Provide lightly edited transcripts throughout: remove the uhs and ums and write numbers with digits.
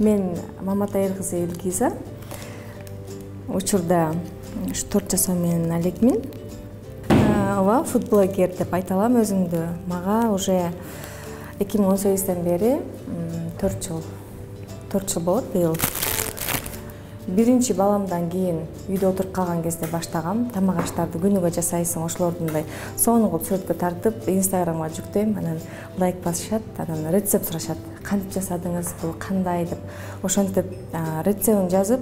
Мен Маматай кызы Илгиза. Учурда 4 жашар менен алекмин. Ооба, футблогер деп айта алам өзүмдү. Мага уже 2018-ден бери 4 жыл болот быйыл. Биринчи баламдан кийин үйдө отуруп калган кезде баштагам. Тамак аштарды күнүгө жасайсың, ошолордундай сонун кылып сүрөткө тартып, Инстаграмга жүктөйм, анан лайк басышат, анан рецепт сурашат. Кантип жасадыңыз, бул кандай деп. Ошентип рецептин жазып,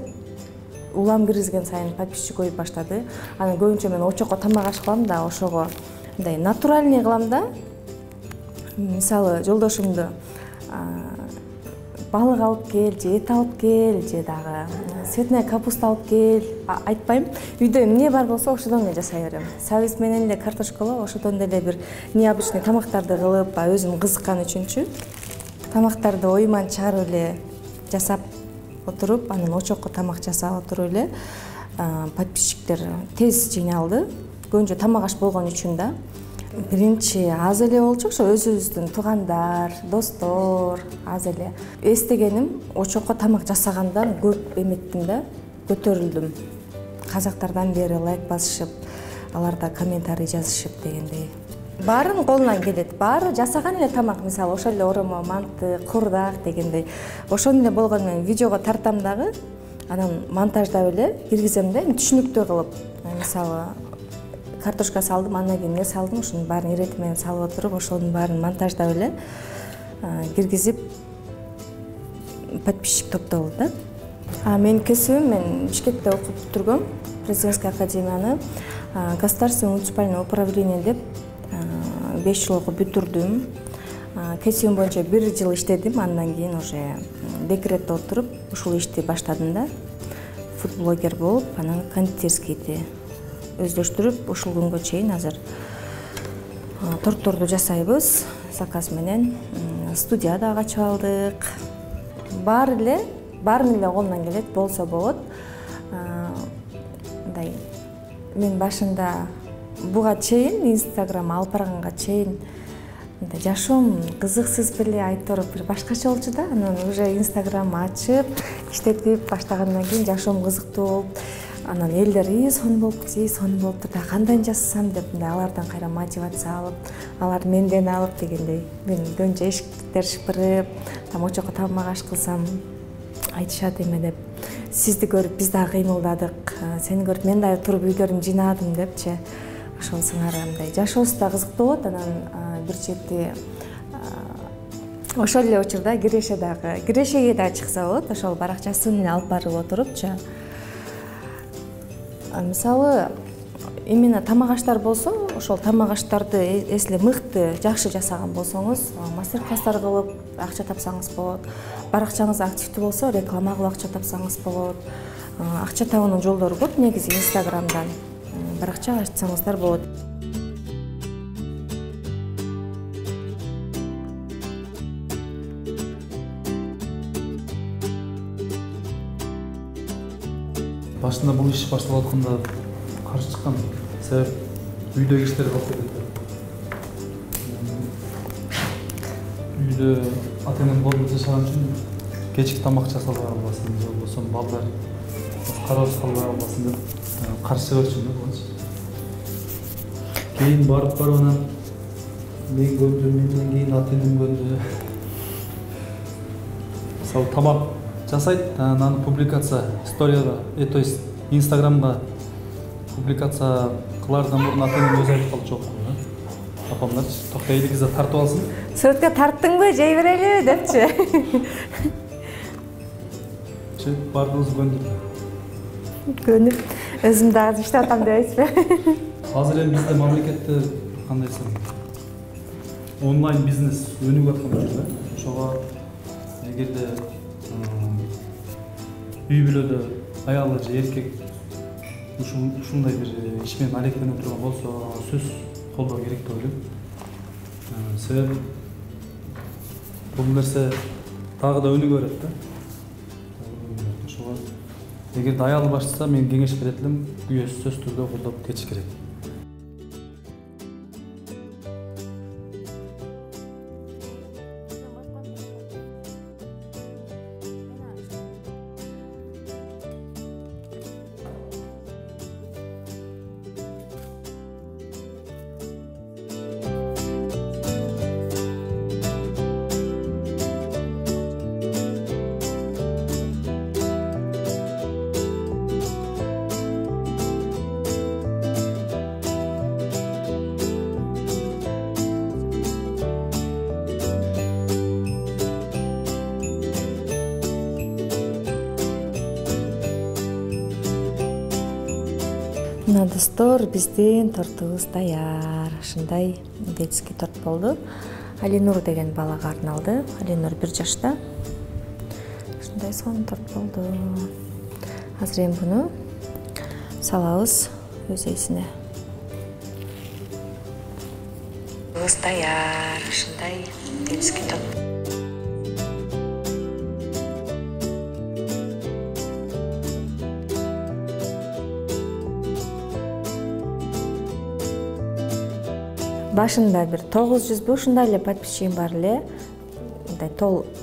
улам киргизген сайын подписчик көбөйүп баштады. Анан көбүнчө мен очокко тамак аш кылам да, ошого мындай натуральный кылам да. Мисалы, жолдошумду балык алып кел, же эт алып кел, же дагы цветная капуста алып кел, айтпайм. Үйдө эмне бар болсо ошодон эле жасай берем. Сабиз менен эле картошкалоо, ошодон эле бир необычный тамактарды кылып, өзүм кызыккан үчүнчү. Тамактарды ойман чыгарып эле жасап отуруп, анан очокко тамак жасап отуруп эле подписчиктер тез жыйналды. Көбүнчө тамак аш болгон үчүн да. Биринчи аз эле болчу, ошо өзүбүздүн туугандар, достор, аз эле. Эстегеним, очокко тамак жасагандан көп эметтим да, көтөрүлдүм. Казактардан бери лайк басышып, аларда комментарий жазышып дегендей. Баарын колунан келет, баары жасаган эле тамак, мисалы, ошол эле оромо, манты, курдак дегендей. Ошону эле болгону менен видеого тартам дагы, анан монтаждап эле киргизем да, түшүнүктүү кылып. Мисалы, картошка салдым, андан кийин эмне салдым, ошонун баарын ирети менен салып отуруп, ошонун баарын монтаждап эле киргизип подписчик топтолду да. Менин кесибим, мен Бишкекте окуп бүтүргөм, Президентский академияны, государственное муниципальное управление деп 5 жыл окуп бүтүрдүм. Кесибим боюнча 1 жыл иштедим, андан кийин уже декретте отуруп, ушул ишти баштадым да. Фудблогер болуп, анан кондитерскийди өздөштүрүп, ушул күнгө чейин азыр тортторду жасайбыз заказ менен. Студия дагы ачып алдык. Баарын эле колунан келет, болсо болот. Мындай мен башында буга чейин Инстаграм алып барганга чейин мындай жашоом кызыксыз беле айтып бир башкача болчу да. Анан уже Инстаграм ачып, иштетип баштагандан кийин жашоом кызыктуу болуп, анан элдер сонун болуптур да, кандай жасасам деп мындай алардан кайра мотивация алып, алар менден алып дегендей. Мен көбүнчө эшиктер шыпырып, очокко тамак аш кылсам айтышат эме деп. Сизди көрүп биз дагы кыймылдадык, сени көрүп мен дагы туруп үйдөрүм жыйнадым депчи. Ошол сыңары мындай жашообуз да кызыктуу болот. Анан бир чети ошол эле учурда кирешеге дагы чыкса болот. Ошол баракчасы менен алып барып отурупчу. Мисалы, именно тамак аштар болсо, ошол тамак аштарды эсле мыкты, жакшы жасаган болсоңуз, мастер-класстар кылып акча тапсаңыз болот. Баракчаңыз активдүү болсо, реклама кылып акча тапсаңыз болот. Акча табуунун жолдору көп, негизи Инстаграмдан баракча ачсаңыздар болот. Башында бул иш башталып атканда каршы чыккан себеп үйдөгү иштер калып кетет. Үйдө ата-энем колунда жашаган үчүн кечки тамак жасалбай калбасын, же болбосо балдар кароосуз калбай калбасын деп каршы чыгып да булчу. Кийин барып анан мен көндүм, менден кийин ата-энем көндү. Мисалы, тамак жасайт, аны публикация сторияда, то есть Инстаграмга публикация кылаардан мурун ата-энем өзү айтып калчу окуп да. Апамдарчы, токтой Илгиза тартып алсын. Сүрөткө тарттыңбы, жей берели депчи. Бардыгыбыз көндүк. Көнүп, өзүм дагы иштеп атам деп айтпайбы? Азыр эми бизде мамлекетте кандай десем, онлайн бизнес өнүгүп аткан учурда, ошого эгерде үй бүлөдө аялы же эркек ушундай бир иш менен алектенип турган болсо, сөз колдоо керек деп ойлойм. Себеби бул нерсе дагы да өнүгө берет да. Ошого эгерде аялы баштаса, мен кеңеш берет элем, күйөөсү сөзсүз түрдө колдоп кетиш керек. Мына достор, биздин тортубуз даяр. Ушундай детский торт болду. Алинур деген балага арналды. Алинур 1 жашта. Ушундай сонун торт болду. Азыр эми буну салабыз өзөйсүнө. Даяр. Ушундай детский торт. Башында бир 900 ушундай эле подписчигим бар эле. Мындай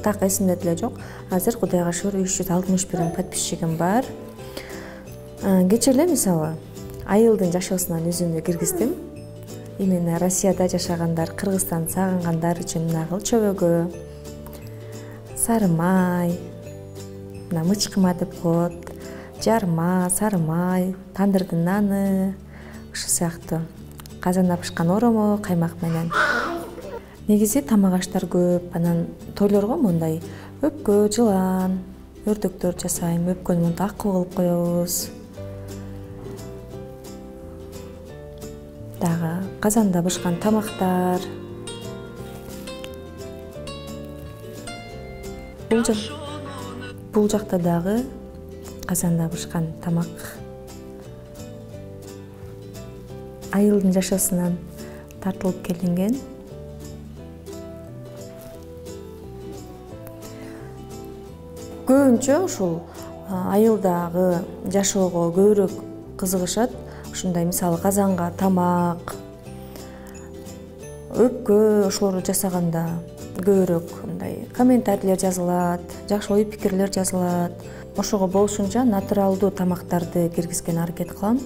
так эсимде деле жок. Азыр Кудайга шүгүр 361 подписчигим бар. Кечээ эле мисалы айылдын жашоосунан өзүмдү киргиздим. Именно Россияда жашагандар, Кыргызстанды сагынгандар үчүн мына кыл чөбөгө, сары май, мына мычкыма деп коет, жарма, сары май, тандырдын наны, ушул сыяктуу. Казанда бышкан оромо, каймак менен. Негизи тамак аштар көп, анан тойлорго мындай өпкө, жылан, өрдөктөр жасайм, өпкөнү мындай акы кылып коебуз. Дагы казанда бышкан тамактар. Бул жакта дагы казанда бышкан тамак. Айылдын жашоосунан тартылып келинген. Көбүнчө ушул айылдагы жашоого көбүрөөк кызыгышат. Ушундай мисалы казанга тамак, өпкө ошолорду жасаганда көбүрөөк мындай комментарийлер жазылат, жакшы ой пикирлер жазылат. Ошого болушунча натуралдуу тамактарды киргизгенге аракет кылам.